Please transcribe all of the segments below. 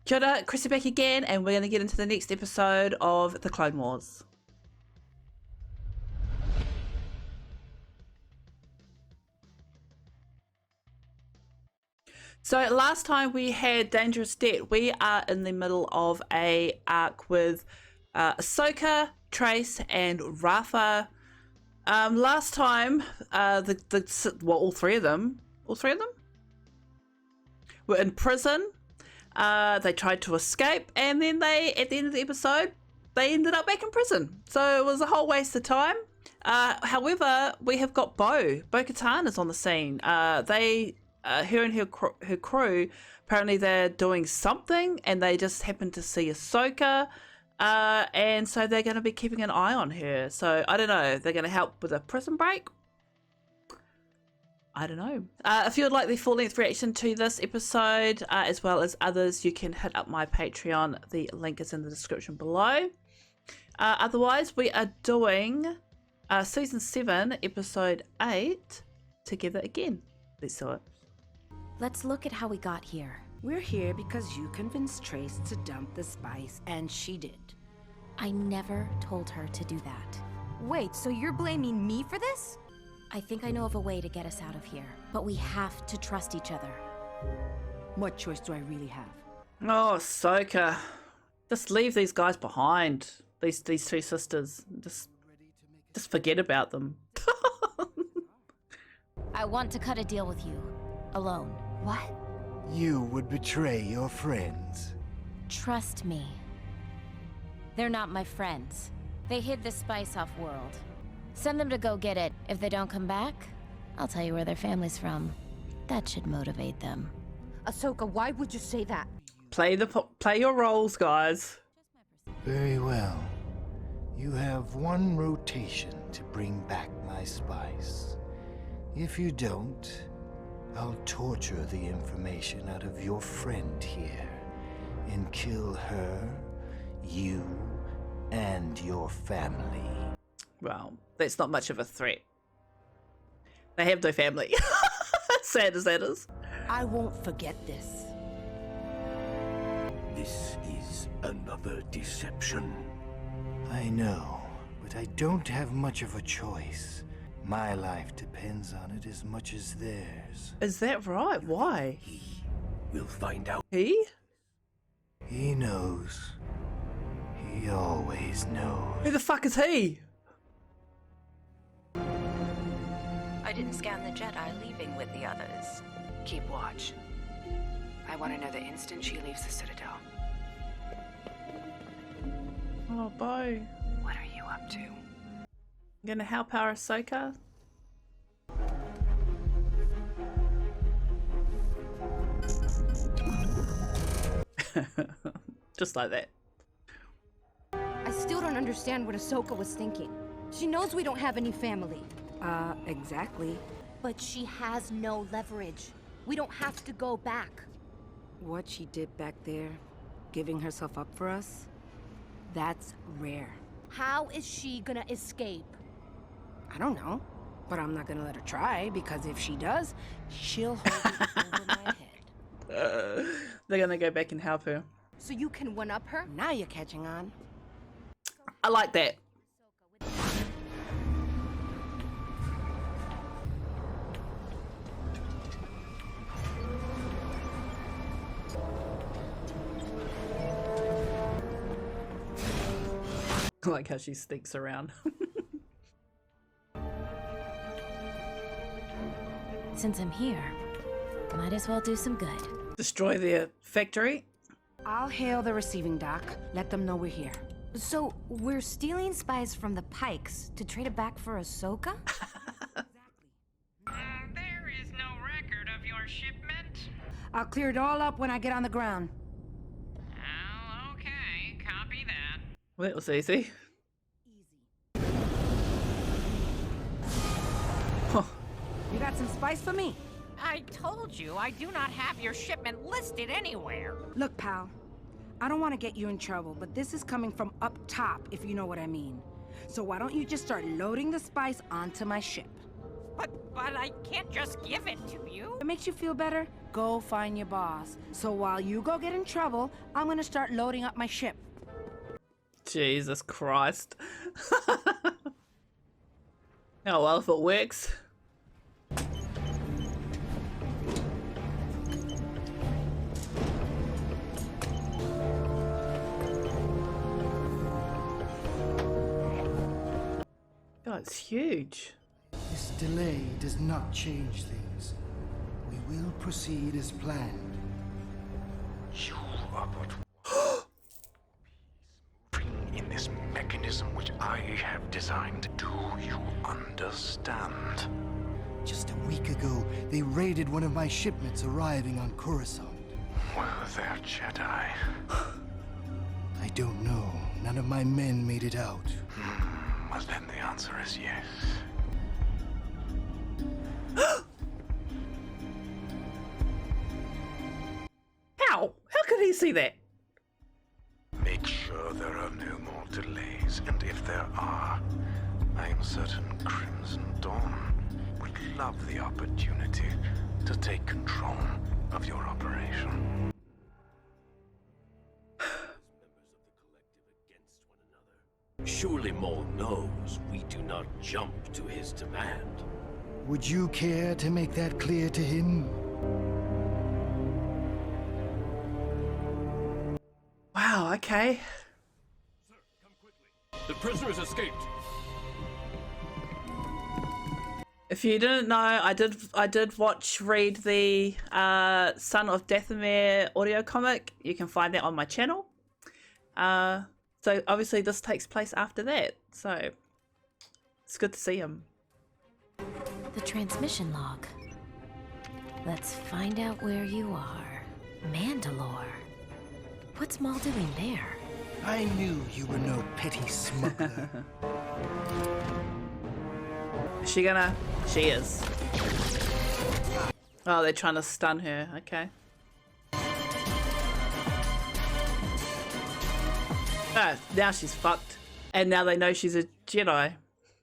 Kia ora, Chrissy back again, and we're going to get into the next episode of The Clone Wars. So last time we had Dangerous Debt. We are in the middle of a arc with Ahsoka, Trace, and Rafa. Last time, all three of them were in prison. They tried to escape, and then at the end of the episode, they ended up back in prison. So it was a whole waste of time. However, we have got Bo-Katan is on the scene. Her and her crew, apparently they're doing something, and they just happen to see Ahsoka, and so they're going to be keeping an eye on her. So I don't know, they're going to help with a prison break? I don't know. If you would like the full-length reaction to this episode, as well as others, you can hit up my Patreon. The link is in the description below. Otherwise, we are doing Season 7, Episode 8, together again. Let's do it. Let's look at how we got here. We're here because you convinced Trace to dump the spice, and she did. I never told her to do that. Wait, so you're blaming me for this? I think I know of a way to get us out of here, but we have to trust each other. What choice do I really have? Oh, Ahsoka. Just leave these guys behind. These two sisters. Just forget about them. I want to cut a deal with you. Alone. What? You would betray your friends. Trust me. They're not my friends. They hid the spice off-world. Send them to go get it. If they don't come back, I'll tell you where their family's from. That should motivate them. Ahsoka, why would you say that? Play your roles, guys. Very well. You have one rotation to bring back my spice. If you don't, I'll torture the information out of your friend here and kill her, you, and your family. Well, that's not much of a threat. They have no family. Sad as that is. I won't forget this. This is another deception. I know, but I don't have much of a choice. My life depends on it as much as theirs. Is that right? Why? We'll find out. He? He knows. He always knows. Who the fuck is he? I didn't scan the Jedi leaving with the others. Keep watch. I want to know the instant she leaves the Citadel. Oh, Bo. What are you up to? Gonna help our Ahsoka? Just like that. I still don't understand what Ahsoka was thinking. She knows we don't have any family. Exactly. But she has no leverage. We don't have to go back. What she did back there, giving herself up for us, that's rare. How is she gonna escape? I don't know, but I'm not gonna let her try, because if she does, she'll hold it over my head. They're gonna go back and help her. So you can one-up her? Now you're catching on. I like that. I like how she sneaks around. Since I'm here, might as well do some good. Destroy their factory. I'll hail the receiving dock. Let them know we're here. So we're stealing spies from the Pikes to trade it back for Ahsoka? There is no record of your shipment. I'll clear it all up when I get on the ground. Oh, okay. Copy that. Well, that was easy. You got some spice for me? I told you I do not have your shipment listed anywhere. Look, pal. I don't want to get you in trouble, but this is coming from up top, if you know what I mean. So why don't you just start loading the spice onto my ship? But but I can't just give it to you. It makes you feel better? Go find your boss. So while you go get in trouble, I'm gonna start loading up my ship. Jesus Christ. Oh, well, if it works. Oh, it's huge. This delay does not change things. We will proceed as planned. You are but moving in this mechanism which I have designed. Do you understand? Just a week ago, they raided one of my shipments arriving on Coruscant. Were there Jedi? I don't know. None of my men made it out. Well, then the answer is yes. How? How could he see that? Make sure there are no more delays, and if there are, I am certain Crimson Dawn would love the opportunity to take control of your operation. Surely Maul knows we do not jump to his demand. Would you care to make that clear to him? Wow, okay. Sir, come quickly. The prisoners escaped. If you didn't know, I did read the Son of Dathomir audio comic. You can find that on my channel. So obviously this takes place after that. So it's good to see him. The transmission log. Let's find out where you are. Mandalore. What's Maul doing there? I knew you were no petty smuggler. Is she gonna? She is. Oh, they're trying to stun her. Okay. Ah, now she's fucked. And now they know she's a Jedi.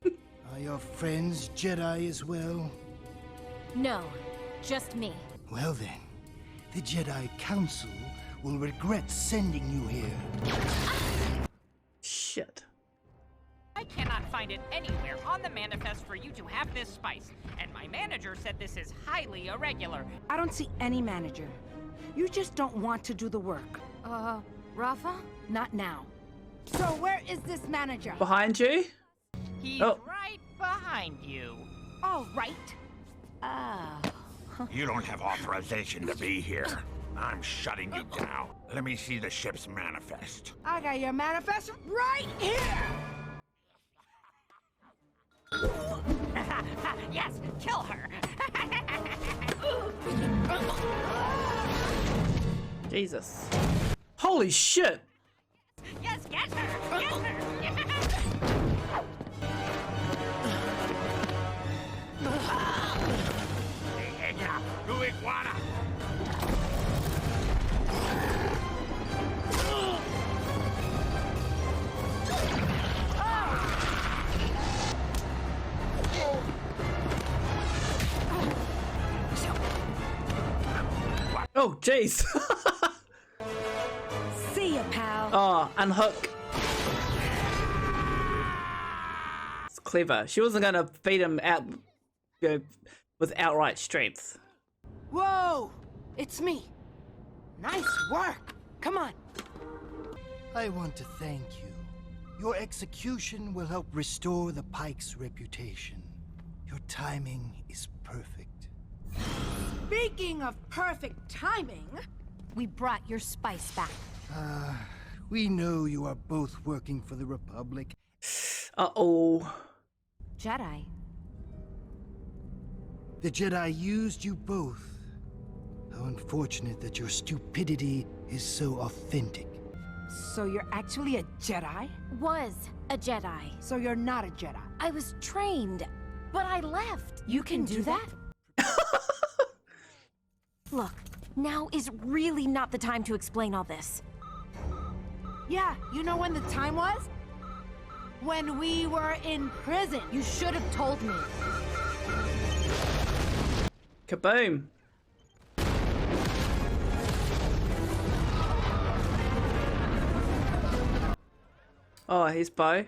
Are your friends Jedi as well? No, just me. Well then, the Jedi Council will regret sending you here. Shit. I cannot find it anywhere on the manifest for you to have this spice, and my manager said this is highly irregular. I don't see any manager. You just don't want to do the work. Rafa? Not now. So where is this manager? Behind you? He's Oh. right behind you. All right. You don't have authorization to be here. I'm shutting you down. Let me see the ship's manifest. I got your manifest right here! Yes, kill her. Jesus. Holy shit! Yes, get her. Get her. Oh, jeez. See ya, pal. Oh, unhook. It's clever. She wasn't gonna beat him out, you know, with outright strength. Whoa! It's me. Nice work. Come on. I want to thank you. Your execution will help restore the Pike's reputation. Your timing is perfect. Speaking of perfect timing, We brought your spice back. We know you are both working for the Republic. Uh-oh. Jedi. The Jedi used you both. How unfortunate that your stupidity is so authentic. so you're actually a Jedi? Was a Jedi. So you're not a Jedi? I was trained, but I left. You can do that? Look, now is really not the time to explain all this. Yeah, you know when the time was? When we were in prison. You should have told me. Kaboom. Oh, here's Bo.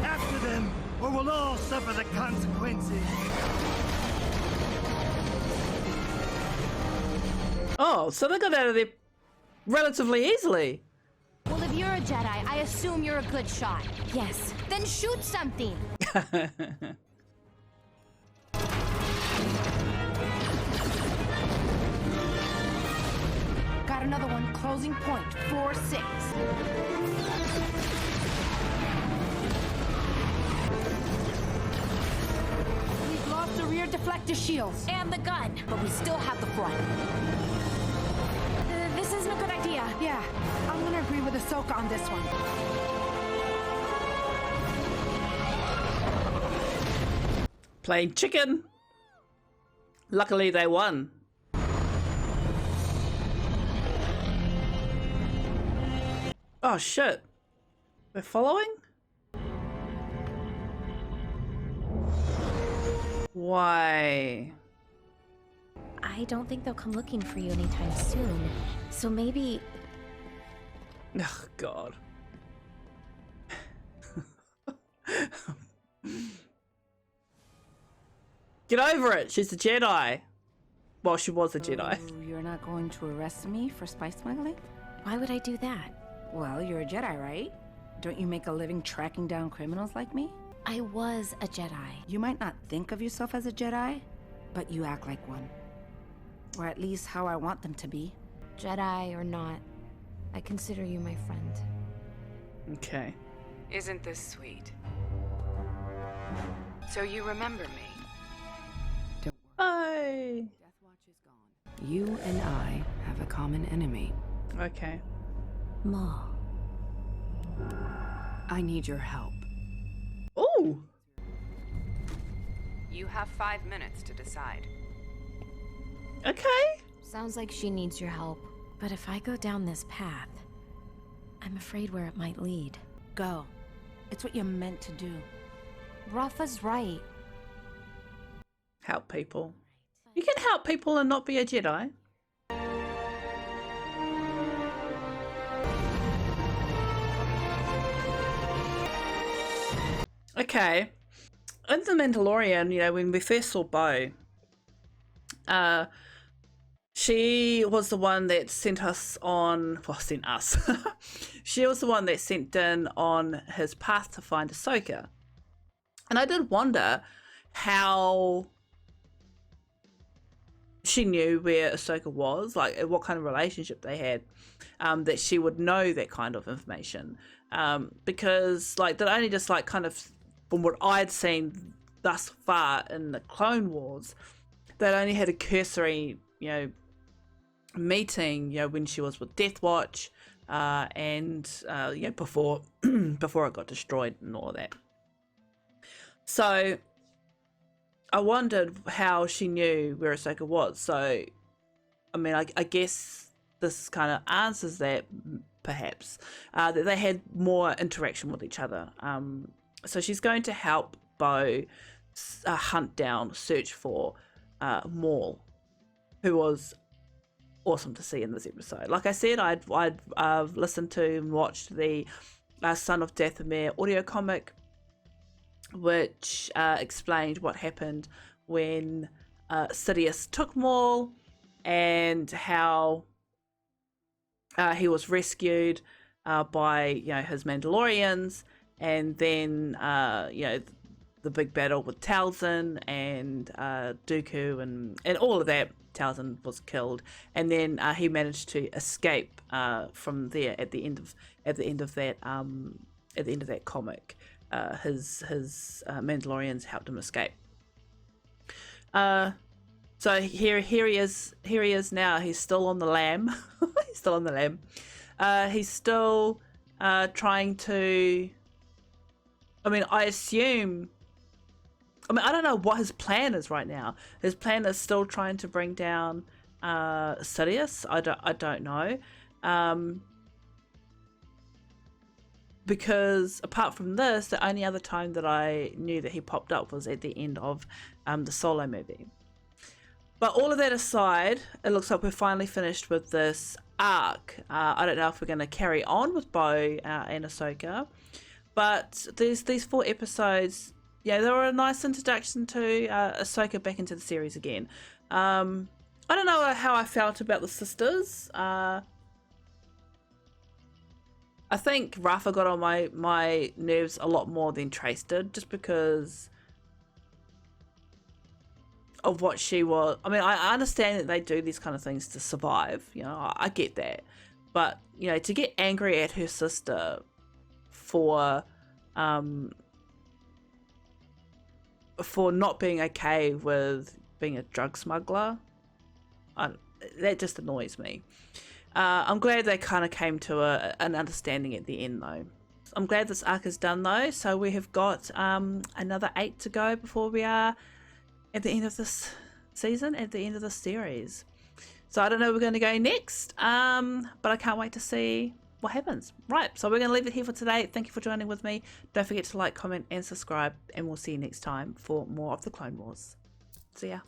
After them, or we'll all suffer the consequences. Oh, so they got out of there relatively easily. Well, if you're a Jedi, I assume you're a good shot. Yes. Then shoot something. Got another one. Closing point. 4-6. We've lost the rear deflector shields. And the gun. But we still have the front. This isn't a good idea. Yeah, I'm gonna agree with Ahsoka on this one. Playing chicken. Luckily they won. Oh shit. We're following? Why? I don't think they'll come looking for you anytime soon. So maybe... Oh god. Get over it. She's a Jedi. Well, she was a Jedi. Oh, you're not going to arrest me for spice smuggling? Why would I do that? Well, you're a Jedi, right? Don't you make a living tracking down criminals like me? I was a Jedi. You might not think of yourself as a Jedi, but you act like one. Or at least how I want them to be. Jedi or not, I consider you my friend. Okay. Isn't this sweet? So you remember me? Bye. Deathwatch is gone. You and I have a common enemy. Okay. Maul. I need your help. Ooh. You have 5 minutes to decide. Okay. Sounds like she needs your help. But if I go down this path, I'm afraid where it might lead. Go. It's what you're meant to do. Rafa's right. Help people. You can help people and not be a Jedi. Okay. In The Mandalorian, you know, when we first saw Bo, she was the one that sent us on, well, sent us. She was the one that sent Din on his path to find Ahsoka. And I did wonder how she knew where Ahsoka was, like what kind of relationship they had, that she would know that kind of information. Because like that only just like kind of from what I'd seen thus far in the Clone Wars, that only had a cursory, you know, meeting, you know, when she was with Death Watch, and you know, before before it got destroyed and all of that. So I wondered how she knew where Ahsoka was. So, I mean, I guess this kind of answers that, perhaps, that they had more interaction with each other. So she's going to help Bo hunt down, search for Maul, who was awesome to see in this episode. Like I said, I'd listened to and watched the Son of Dathomir audio comic, which explained what happened when Sidious took Maul and how he was rescued by, you know, his Mandalorians, and then you know, the big battle with Talzin and Dooku and all of that. Talzin was killed, and then he managed to escape from there at the end of that comic. His Mandalorians helped him escape. So here he is now. He's still on the lam. He's still on the lam. He's still trying to. I mean, I don't know what his plan is right now. His plan is still trying to bring down Sidious. I don't know. because apart from this, the only other time that I knew that he popped up was at the end of the Solo movie. But all of that aside, it looks like we're finally finished with this arc. I don't know if we're going to carry on with Bo and Ahsoka, but these 4 episodes, yeah, they were a nice introduction to Ahsoka back into the series again. I don't know how I felt about the sisters. I think Rafa got on my nerves a lot more than Trace did, just because of what she was. I mean, I understand that they do these kind of things to survive, you know, I get that. But, you know, to get angry at her sister for not being okay with being a drug smuggler, that just annoys me. I'm glad they kind of came to an understanding at the end, though. I'm glad this arc is done, though. So we have got another 8 to go before we are at the end of this season, at the end of this series. So I don't know where we're going to go next, but I can't wait to see what happens. Right, so we're going to leave it here for today. Thank you for joining with me. Don't forget to like, comment, and subscribe, and we'll see you next time for more of the Clone Wars. See ya.